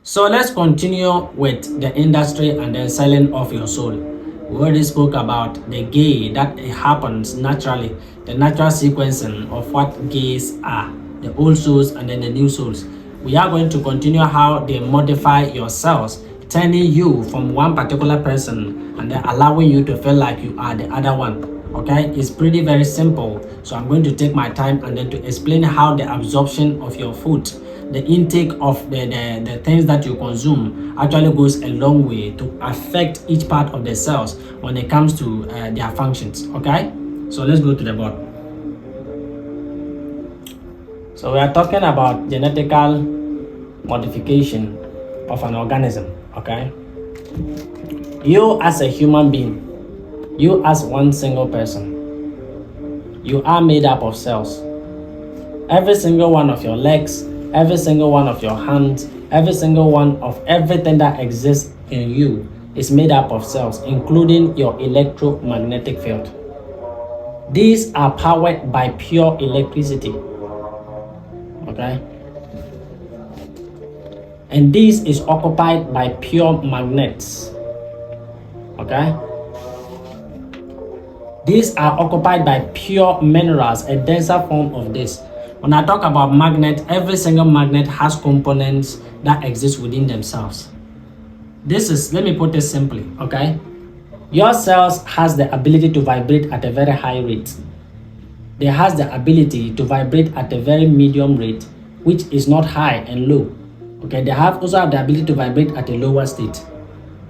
So let's continue with the industry and the selling of your soul. We already spoke about the gay that it happens naturally, the natural sequencing of what gays are, the old souls and then the new souls. We are going to continue how they modify your cells, turning you from one particular person and then allowing you to feel like you are the other one. Okay, it's pretty very simple. So I'm going to take my time and then to explain how the absorption of your food, the intake of the things that you consume actually goes a long way to affect each part of the cells when it comes to their functions. Okay, so let's go to the board. So we are talking about genetical modification of an organism. Okay, you as a human being, you as one single person, you are made up of cells. Every single one of your legs, every single one of your hands, every single one of everything that exists in you is made up of cells, including your electromagnetic field. These are powered by pure electricity. Okay? And this is occupied by pure magnets. Okay? These are occupied by pure minerals, a denser form of this. When I talk about magnet, every single magnet has components that exist within themselves. This is, let me put this simply, okay? Your cells has the ability to vibrate at a very high rate. They has the ability to vibrate at a very medium rate, which is not high and low. Okay, they also have the ability to vibrate at a lower state.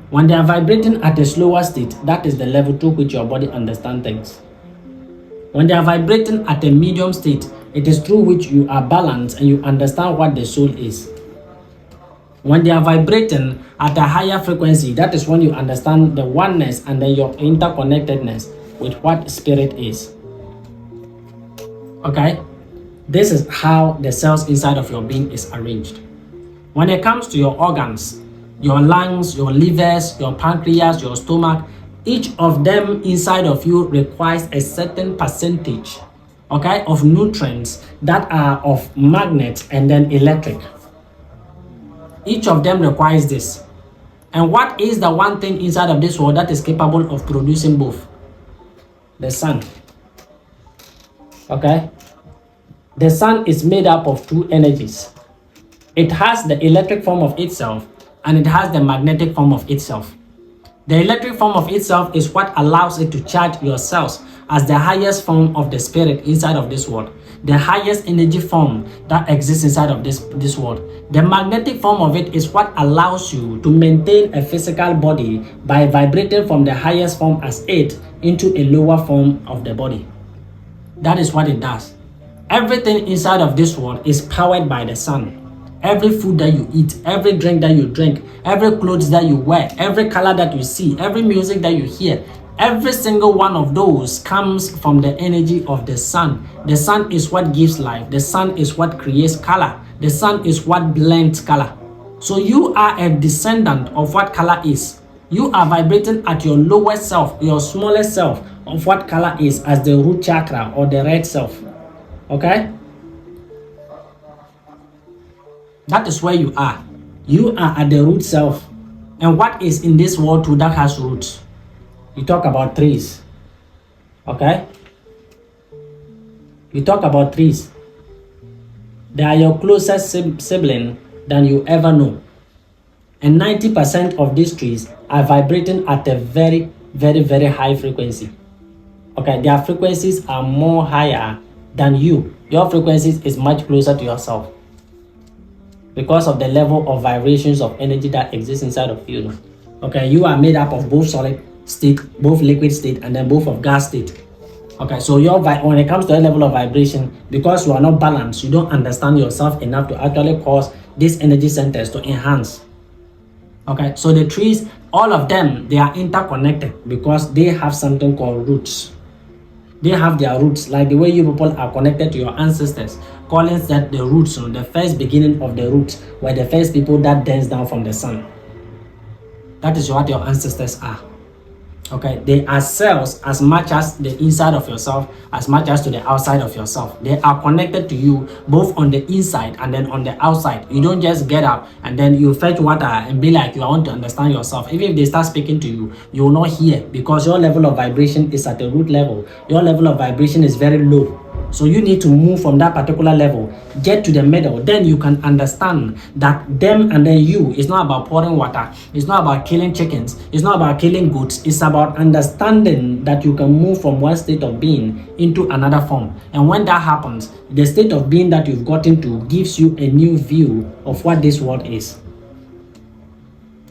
When they are vibrating at a slower state, that is the level to which your body understands things. When they are vibrating at a medium state, it is through which you are balanced and you understand what the soul is. When they are vibrating at a higher frequency, that is when you understand the oneness and then your interconnectedness with what spirit is. Okay? This is how the cells inside of your being is arranged. When it comes to your organs, your lungs, your livers, your pancreas, your stomach, each of them inside of you requires a certain percentage, okay, of nutrients that are of magnet and then electric. Each of them requires this. And what is the one thing inside of this world that is capable of producing both? The sun. Okay? The sun is made up of two energies. It has the electric form of itself and it has the magnetic form of itself. The electric form of itself is what allows it to charge your cells as the highest form of the spirit inside of this world, the highest energy form that exists inside of this world. The magnetic form of it is what allows you to maintain a physical body by vibrating from the highest form as it into a lower form of the body. That is what it does. Everything inside of this world is powered by the sun. Every food that you eat, every drink that you drink, every clothes that you wear, every color that you see, every music that you hear, every single one of those comes from the energy of the sun. The sun is what gives life. The sun is what creates color. The sun is what blends color. So you are a descendant of what color is. You are vibrating at your lowest self, your smallest self of what color is as the root chakra or the red self. Okay? That is where you are. You are at the root self. And what is in this world too that has roots? You talk about trees. Okay? You talk about trees. They are your closest sibling than you ever know. And 90% of these trees are vibrating at a very, very, very high frequency. Okay, their frequencies are more higher than you. Your frequencies is much closer to yourself, because of the level of vibrations of energy that exists inside of you. Okay, you are made up of both solid state, both liquid state, and then both of gas state. Okay, so when it comes to a level of vibration, because you are not balanced, you don't understand yourself enough to actually cause these energy centers to enhance. Okay, so the trees, all of them, they are interconnected because they have something called roots. They have their roots, like the way you people are connected to your ancestors, calling that the roots, the first beginning of the roots, were the first people that danced down from the sun. That is what your ancestors are. Okay, they are cells as much as the inside of yourself, as much as to the outside of yourself. They are connected to you both on the inside and then on the outside. You don't just get up and then you fetch water and be like, you want to understand yourself. Even if they start speaking to you, you will not hear, because your level of vibration is at the root level. Your level of vibration is very low. So you need to move from that particular level, get to the middle. Then you can understand that them and then you, it's not about pouring water. It's not about killing chickens. It's not about killing goats. It's about understanding that you can move from one state of being into another form. And when that happens, the state of being that you've gotten to gives you a new view of what this world is.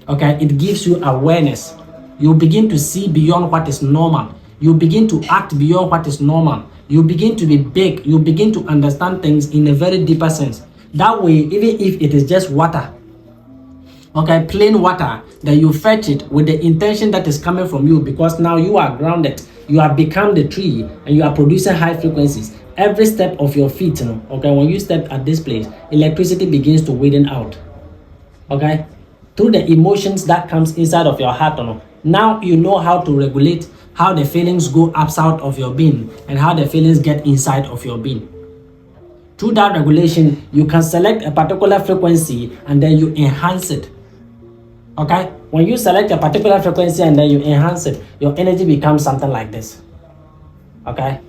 Okay, it gives you awareness. You begin to see beyond what is normal. You begin to act beyond what is normal. You begin to be big. You begin to understand things in a very deeper sense. That way, even if it is just water, okay, plain water, then you fetch it with the intention that is coming from you, because now you are grounded. You have become the tree and you are producing high frequencies. Every step of your feet, okay, when you step at this place, electricity begins to widen out. Okay, through the emotions that comes inside of your heart, now you know how to regulate how the feelings go outside of your being and how the feelings get inside of your being. Through that regulation, you can select a particular frequency and then you enhance it. Okay, when you select a particular frequency and then you enhance it, your energy becomes something like this. Okay,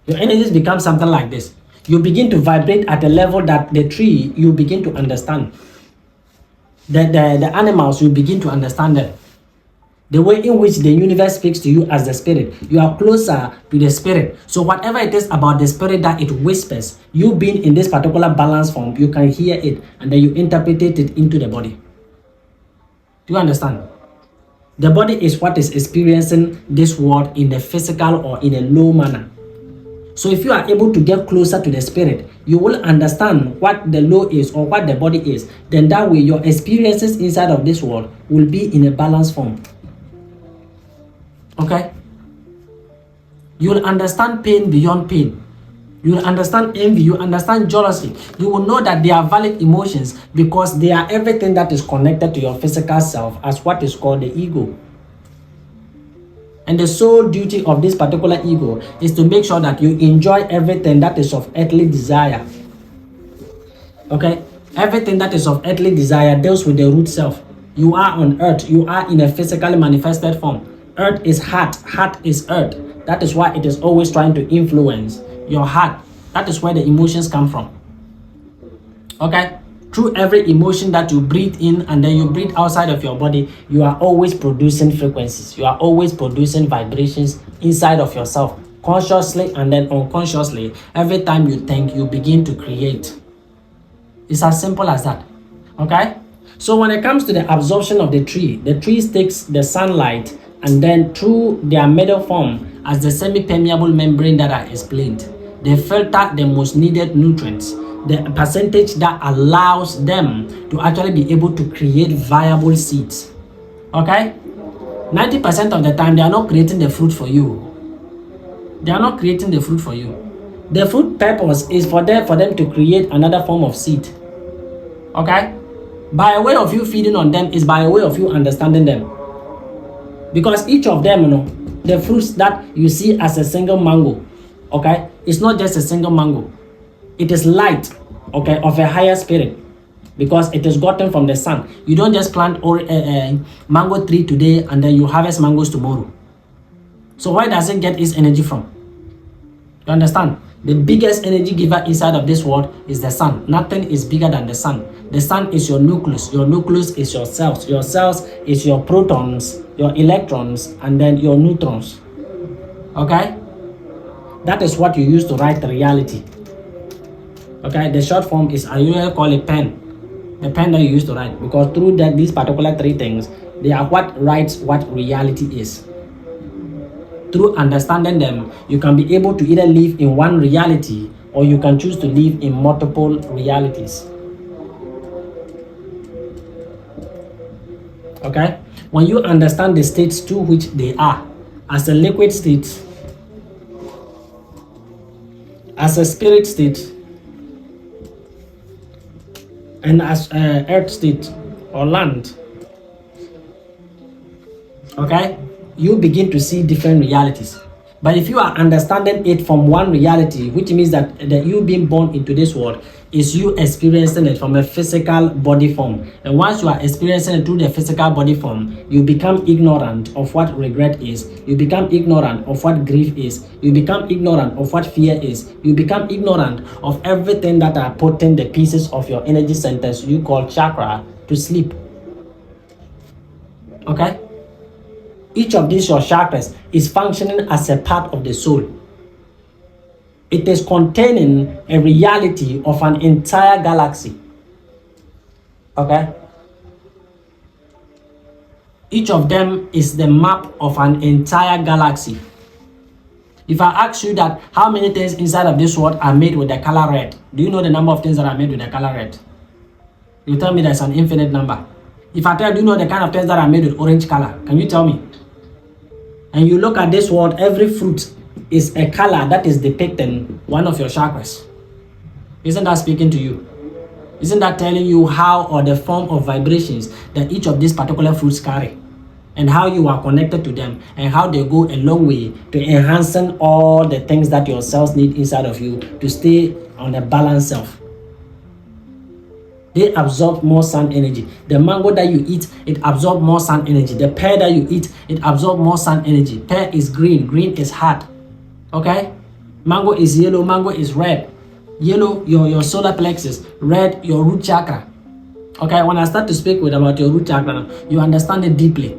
your energies become something like this. You begin to vibrate at a level that the tree, you begin to understand. The animals, you begin to understand them. The way in which the universe speaks to you as the spirit, you are closer to the spirit. So whatever it is about the spirit that it whispers, you being in this particular balance form, you can hear it and then you interpret it into the body. Do you understand? The body is what is experiencing this world in the physical or in a low manner. So if you are able to get closer to the spirit, you will understand what the low is or what the body is. Then that way your experiences inside of this world will be in a balanced form. Okay? You will understand pain beyond pain. You will understand envy. You understand jealousy. You will know that they are valid emotions because they are everything that is connected to your physical self as what is called the ego. And the sole duty of this particular ego is to make sure that you enjoy everything that is of earthly desire. Okay? Everything that is of earthly desire deals with the root self. You are on earth. You are in a physically manifested form. Earth is heart. Heart is earth. That is why it is always trying to influence your heart. That is where the emotions come from. Okay? Through every emotion that you breathe in and then you breathe outside of your body, you are always producing frequencies. You are always producing vibrations inside of yourself, consciously and then unconsciously. Every time you think, you begin to create. It's as simple as that. Okay? So when it comes to the absorption of the tree takes the sunlight and then through their middle form as the semi-permeable membrane that I explained, they filter the most needed nutrients, the percentage that allows them to actually be able to create viable seeds. Okay? 90% of the time, they are not creating the fruit for you. They are not creating the fruit for you. The fruit purpose is for them to create another form of seed. Okay? By way of you feeding on them is by way of you understanding them. Because each of them, the fruits that you see as a single mango, okay, it's not just a single mango. It is light, okay, of a higher spirit, because it is gotten from the sun. You don't just plant a mango tree today and then you harvest mangoes tomorrow. So where does it get its energy from? You understand? The biggest energy giver inside of this world is the sun. Nothing is bigger than the sun. The sun is your nucleus. Your nucleus is your cells. Your cells is your protons, your electrons, and then your neutrons. Okay? That is what you use to write reality. Okay? The short form is, I usually call it pen. The pen that you use to write. Because through that, these particular three things, they are what writes what reality is. Through understanding them, you can be able to either live in one reality or you can choose to live in multiple realities. Okay? When you understand the states to which they are, as a liquid state, as a spirit state, and as earth state or land, okay, you begin to see different realities. But if you are understanding it from one reality, which means that you being born into this world is you experiencing it from a physical body form. And once you are experiencing it through the physical body form, you become ignorant of what regret is. You become ignorant of what grief is. You become ignorant of what fear is. You become ignorant of everything that are putting the pieces of your energy centers you call chakra to sleep. Okay? Each of these your chakras is functioning as a part of the soul. It is containing a reality of an entire galaxy. Okay? Each of them is the map of an entire galaxy. If I ask you that how many things inside of this world are made with the color red, do you know the number of things that are made with the color red? You tell me there's an infinite number. If I tell you, do you know the kind of things that are made with orange color? Can you tell me? And you look at this world, every fruit is a color that is depicting one of your chakras. Isn't that speaking to you? Isn't that telling you how or the form of vibrations that each of these particular fruits carry? And how you are connected to them and how they go a long way to enhancing all the things that your cells need inside of you to stay on a balanced self. They absorb more sun energy. The mango that you eat, it absorbs more sun energy. The pear that you eat, it absorbs more sun energy. Pear is green, green is hard. Okay? Mango is yellow, mango is red. Yellow, your solar plexus. Red, your root chakra. Okay, when I start to speak about your root chakra, you understand it deeply.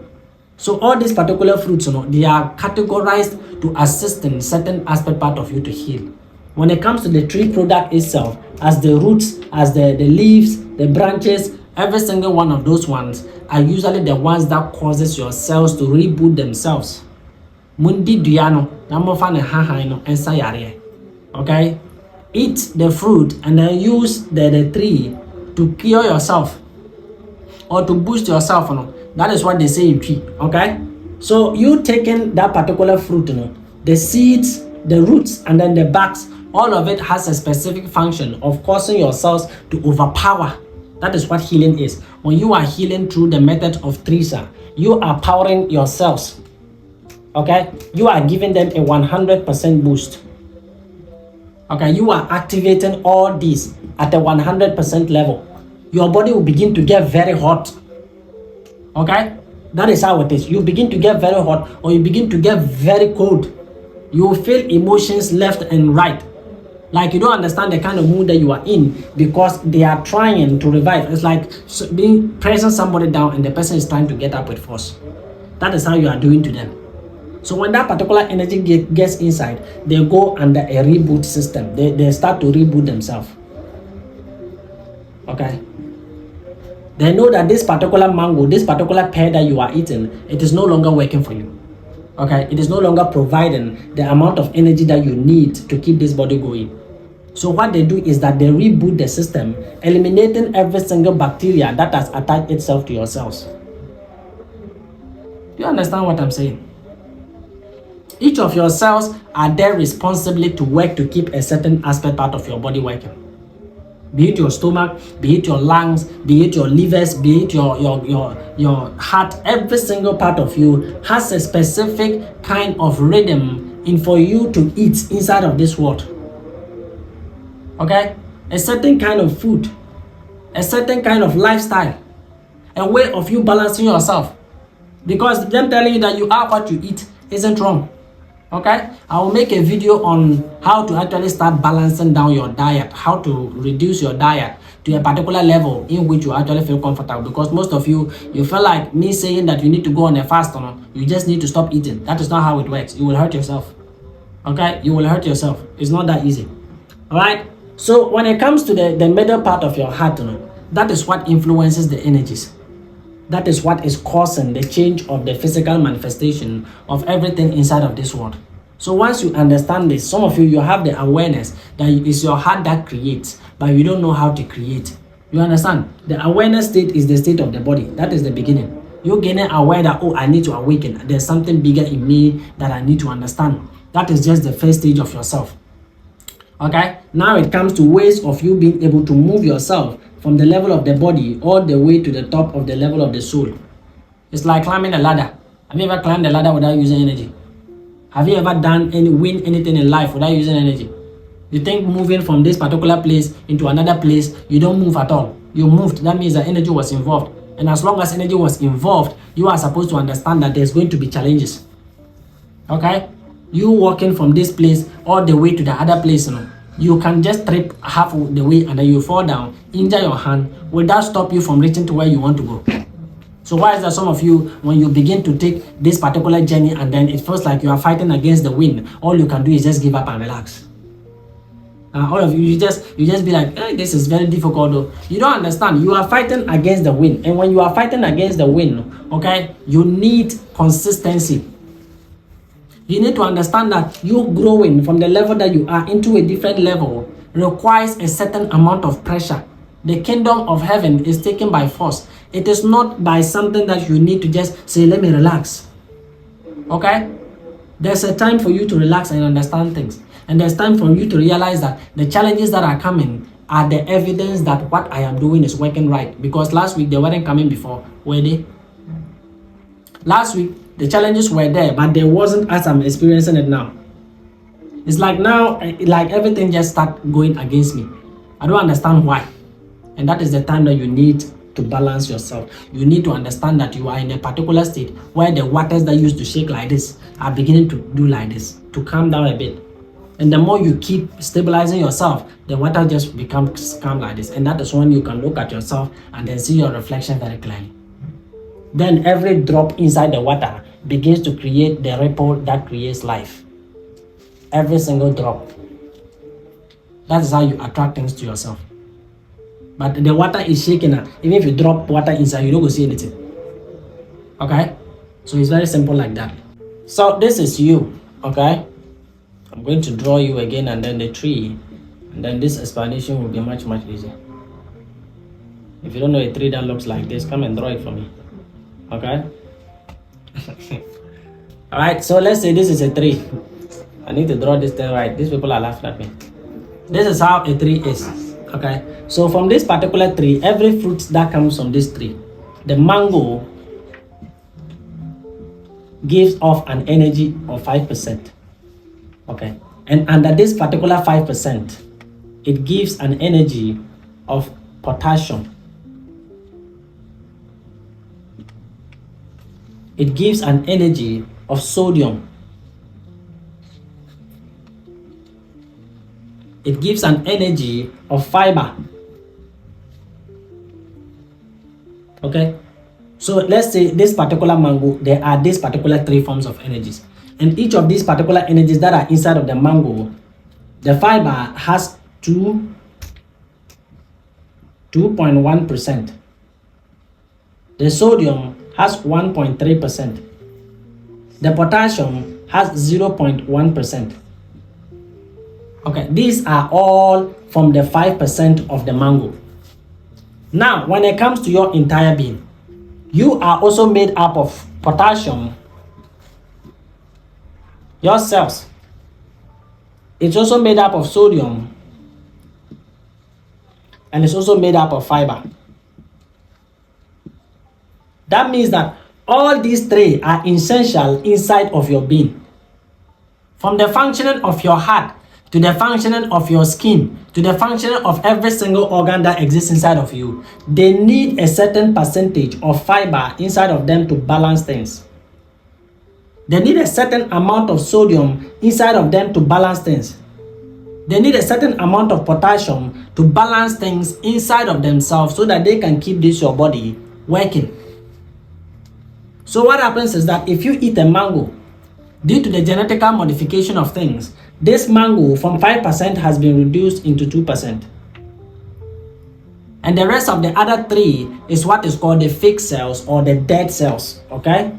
So all these particular fruits, they are categorized to assist in certain aspect part of you to heal. When it comes to the tree product itself, as the roots, as the leaves, the branches, every single one of those ones are usually the ones that causes your cells to reboot themselves. Mundi diano, okay? Eat the fruit and then use the tree to cure yourself or to boost yourself. That is what they say in tree, okay? So you taking that particular fruit, the seeds, the roots, and then the barks, all of it has a specific function of causing your cells to overpower. That is what healing is. When you are healing through the method of Trisa, you are powering your cells. Okay? You are giving them a 100% boost. Okay? You are activating all these at a 100% level. Your body will begin to get very hot. Okay? That is how it is. You begin to get very hot or you begin to get very cold. You will feel emotions left and right. Like you don't understand the kind of mood that you are in because they are trying to revive. It's like pressing somebody down and the person is trying to get up with force. That is how you are doing to them. So when that particular energy gets inside, they go under a reboot system. They start to reboot themselves. Okay? They know that this particular mango, this particular pear that you are eating, it is no longer working for you. Okay? It is no longer providing the amount of energy that you need to keep this body going. So what they do is that they reboot the system, eliminating every single bacteria that has attached itself to your cells. Do you understand what I'm saying? Each of your cells are there responsibly to work to keep a certain aspect part of your body working. Be it your stomach, be it your lungs, be it your livers, be it your heart, every single part of you has a specific kind of rhythm in for you to eat inside of this world. Okay? A certain kind of food, a certain kind of lifestyle, a way of you balancing yourself. Because them telling you that you are what you eat isn't wrong. Okay? I will make a video on how to actually start balancing down your diet, how to reduce your diet to a particular level in which you actually feel comfortable. Because most of you feel like me saying that you need to go on a fast, you just need to stop eating. That is not how it works. You will hurt yourself. Okay? You will hurt yourself. It's not that easy. Alright? So when it comes to the middle part of your heart, that is what influences the energies. That is what is causing the change of the physical manifestation of everything inside of this world. So once you understand this, some of you have the awareness that it's your heart that creates, but you don't know how to create. You understand? The awareness state is the state of the body. That is the beginning. You're getting aware that, I need to awaken. There's something bigger in me that I need to understand. That is just the first stage of yourself. Okay? Now it comes to ways of you being able to move yourself from the level of the body all the way to the top of the level of the soul. It's like climbing a ladder. Have you ever climbed a ladder without using energy? Have you ever win anything in life without using energy? You think moving from this particular place into another place, you don't move at all. You moved, that means that energy was involved. And as long as energy was involved, you are supposed to understand that there's going to be challenges. Okay? You walking from this place all the way to the other place, you can just trip half the way and then you fall down, injure your hand, will that stop you from reaching to where you want to go? So why is that some of you, when you begin to take this particular journey and then it feels like you are fighting against the wind, all you can do is just give up and relax? All of you, you just be like, this is very difficult though. You don't understand. You are fighting against the wind. And when you are fighting against the wind, okay, you need consistency. You need to understand that you growing from the level that you are into a different level requires a certain amount of pressure. The kingdom of heaven is taken by force. It is not by something that you need to just say, let me relax. Okay? There's a time for you to relax and understand things. And there's time for you to realize that the challenges that are coming are the evidence that what I am doing is working right. Because last week they weren't coming before, were they? Last week the challenges were there, but they wasn't as I'm experiencing it now. It's like now, like everything just start going against me. I don't understand why. And that is the time that you need to balance yourself. You need to understand that you are in a particular state where the waters that used to shake like this are beginning to do like this, to calm down a bit. And the more you keep stabilizing yourself, the water just becomes calm like this. And that is when you can look at yourself and then see your reflection very clearly. Then every drop inside the water begins to create the ripple that creates life. Every single drop. That is how you attract things to yourself. But the water is shaking. Even if you drop water inside, you don't go see anything. Okay? So it's very simple like that. So this is you. Okay? I'm going to draw you again and then the tree. And then this explanation will be much, much easier. If you don't know a tree that looks like this, come and draw it for me. Okay? Alright, so let's say this is a tree. I need to draw this thing right. These people are laughing at me. This is how a tree is. Okay? So from this particular tree, every fruit that comes from this tree, the mango gives off an energy of 5%. Okay? And under this particular 5%, it gives an energy of potassium. It gives an energy of sodium. It gives an energy of fiber. Okay? So let's say this particular mango, there are these particular three forms of energies. And each of these particular energies that are inside of the mango, the fiber has 2.1%. The sodium has 1.3%. The potassium has 0.1%. Okay, these are all from the 5% of the mango. Now, when it comes to your entire being, you are also made up of potassium. Your cells, it's also made up of sodium, and it's also made up of fiber. That means that all these three are essential inside of your being. From the functioning of your heart, to the functioning of your skin, to the functioning of every single organ that exists inside of you, they need a certain percentage of fiber inside of them to balance things. They need a certain amount of sodium inside of them to balance things. They need a certain amount of potassium to balance things inside of themselves so that they can keep this your body working. So what happens is that if you eat a mango, due to the genetical modification of things, this mango from 5% has been reduced into 2%. And the rest of the other three is what is called the fake cells or the dead cells. Okay?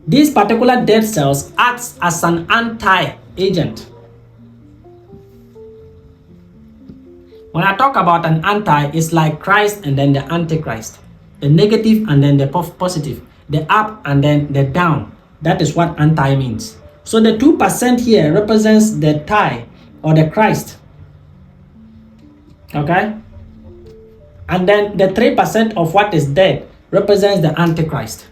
These particular dead cells acts as an anti-agent. When I talk about an anti, it's like Christ and then the Antichrist. The negative and then the positive. The up and then the down. That is what anti means. So the 2% here represents the tie or the Christ. Okay? And then the 3% of what is dead represents the Antichrist.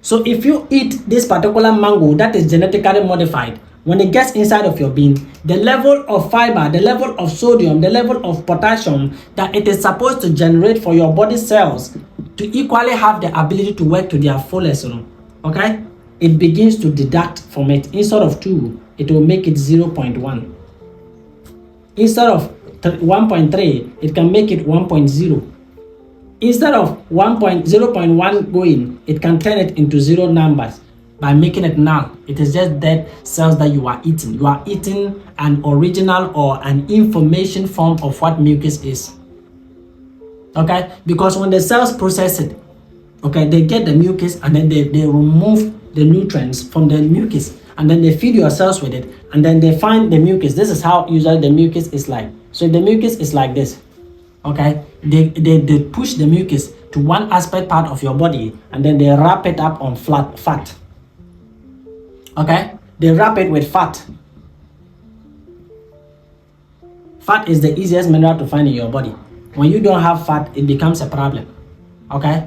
So if you eat this particular mango that is genetically modified, when it gets inside of your bean, the level of fiber, the level of sodium, the level of potassium that it is supposed to generate for your body cells to equally have the ability to work to their fullest, okay? It begins to deduct from it. Instead of 2, it will make it 0.1. Instead of 1.3, it can make it 1.0. Instead of 0.1 going, it can turn it into 0 numbers by making it null. It is just dead cells that you are eating. You are eating an original or an information form of what mucus is. Okay? Because when the cells process it, okay, they get the mucus and then they remove the nutrients from the mucus and then they feed your cells with it and then they find the mucus. This is how usually the mucus is like. So the mucus is like this. Okay, they push the mucus to one aspect part of your body and then they wrap it up on fat. Okay, they wrap it with fat. Fat is the easiest mineral to find in your body. When you don't have fat, it becomes a problem. Okay,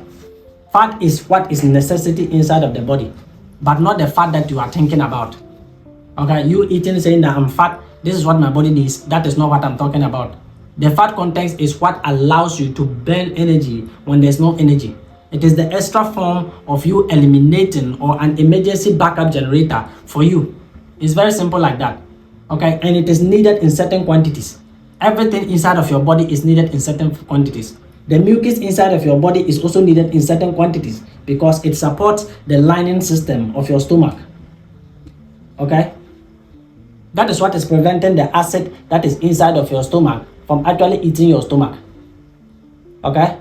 fat is what is necessity inside of the body, but not the fat that you are thinking about. Okay, you eating saying that I'm fat, this is what my body needs. That is not what I'm talking about. The fat content is what allows you to burn energy when there's no energy. It is the extra form of you eliminating or an emergency backup generator for you. It's very simple like that. Okay, and it is needed in certain quantities. Everything inside of your body is needed in certain quantities. The mucus inside of your body is also needed in certain quantities because it supports the lining system of your stomach. Okay? That is what is preventing the acid that is inside of your stomach from actually eating your stomach. Okay?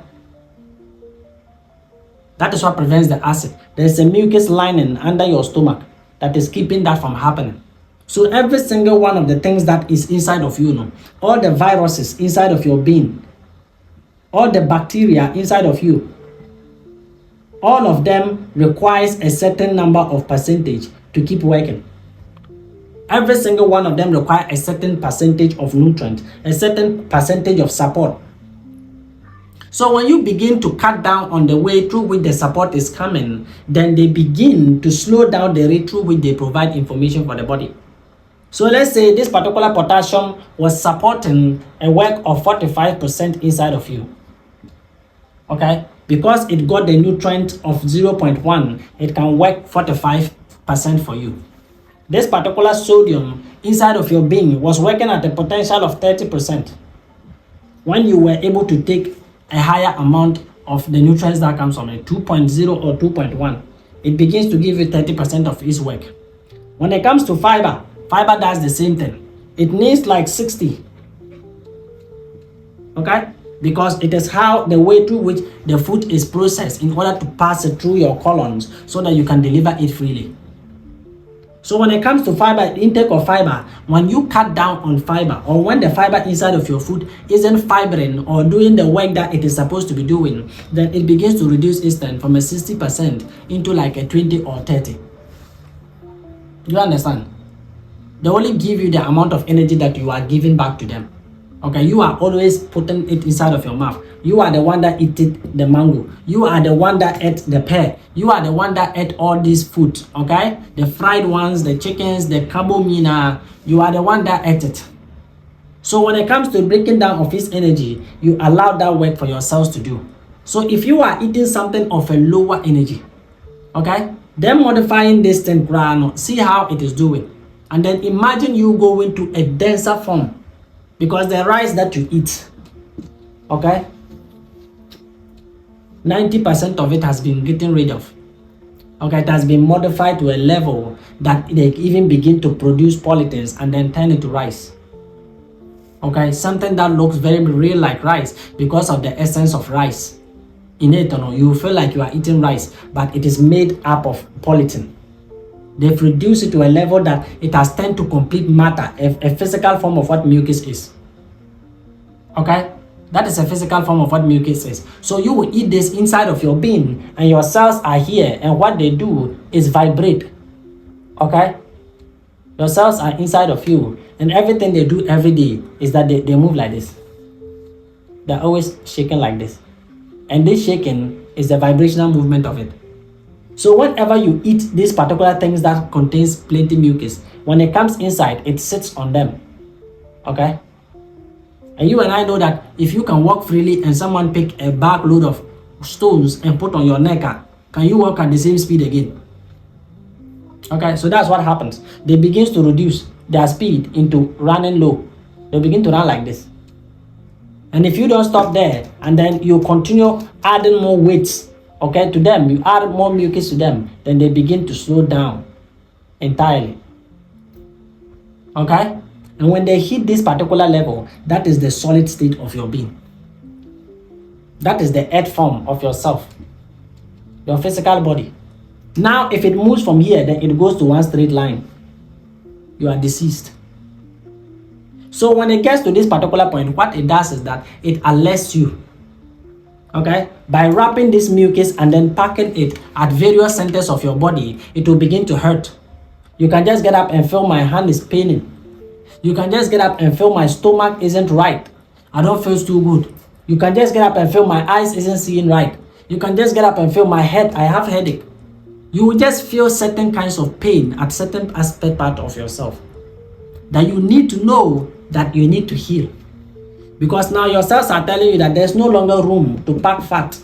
That is what prevents the acid. There's a mucus lining under your stomach that is keeping that from happening. So every single one of the things that is inside of you, all the viruses inside of your being, all the bacteria inside of you, all of them requires a certain number of percentage to keep working. Every single one of them requires a certain percentage of nutrient, a certain percentage of support. So when you begin to cut down on the way through which the support is coming, then they begin to slow down the rate through which they provide information for the body. So let's say this particular potassium was supporting a work of 45% inside of you. Okay? Because it got the nutrient of 0.1, it can work 45% for you. This particular sodium inside of your being was working at a potential of 30%. When you were able to take a higher amount of the nutrients that comes from it, 2.0 or 2.1, it begins to give you 30% of its work. When it comes to fiber, fiber does the same thing. It needs like 60. Okay? Because it is how the way through which the food is processed in order to pass it through your colons so that you can deliver it freely. So when it comes to fiber, intake of fiber, when you cut down on fiber or when the fiber inside of your food isn't fibering or doing the work that it is supposed to be doing, then it begins to reduce its strength from a 60% into like a 20 or 30. Do you understand? They only give you the amount of energy that you are giving back to them. Okay, you are always putting it inside of your mouth. You are the one that ate the mango. You are the one that ate the pear. You are the one that ate all these food. Okay, the fried ones, the chickens, the kabomina. You are the one that ate it. So when it comes to breaking down of its energy, you allow that work for your cells to do. So if you are eating something of a lower energy, okay, then modifying this thing, see how it is doing, and then imagine you going to a denser form. Because the rice that you eat, okay, 90% of it has been getting rid of. Okay, it has been modified to a level that they even begin to produce pollutants and then turn it to rice. Okay, something that looks very real like rice because of the essence of rice. In it, you feel like you are eating rice, but it is made up of pollutant. They've reduced it to a level that it has turned to complete matter, a physical form of what mucus is. Okay? That is a physical form of what mucus is. So you will eat this inside of your being, and your cells are here, and what they do is vibrate. Okay? Your cells are inside of you, and everything they do every day is that they move like this. They're always shaking like this. And this shaking is the vibrational movement of it. So whenever you eat these particular things that contains plenty mucus, when it comes inside, it sits on them. Okay? And you and I know that if you can walk freely and someone pick a bag load of stones and put on your neck, can you walk at the same speed again? Okay, so that's what happens. They begin to reduce their speed into running low. They begin to run like this. And if you don't stop there and then you continue adding more weights, okay, to them, you add more mucus to them, then they begin to slow down entirely. Okay? And when they hit this particular level, that is the solid state of your being. That is the earth form of yourself, your physical body. Now, if it moves from here, then it goes to one straight line. You are deceased. So when it gets to this particular point, what it does is that it alerts you, okay? By wrapping this mucus and then packing it at various centers of your body, it will begin to hurt. You can just get up and feel my hand is paining. You can just get up and feel my stomach isn't right. I don't feel too good. You can just get up and feel my eyes isn't seeing right. You can just get up and feel my head, I have headache. You will just feel certain kinds of pain at certain aspect part of yourself that you need to know that you need to heal. Because now your cells are telling you that there's no longer room to pack fat.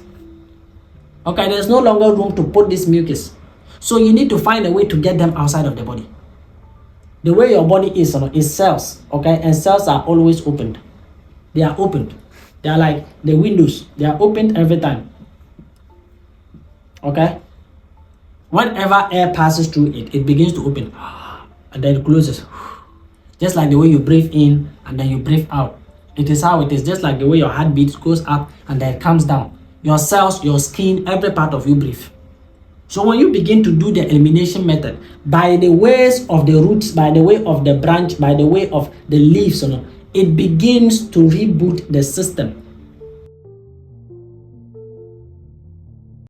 Okay, there's no longer room to put this mucus. So you need to find a way to get them outside of the body. The way your body is cells, okay? And cells are always opened. They are opened. They are like the windows. They are opened every time. Okay? Whenever air passes through it, it begins to open. And then it closes. Just like the way you breathe in and then you breathe out. It is how it is. Just like the way your heartbeat goes up and then it comes down. Your cells, your skin, every part of you breathe. So when you begin to do the elimination method, by the ways of the roots, by the way of the branch, by the way of the leaves, it begins to reboot the system.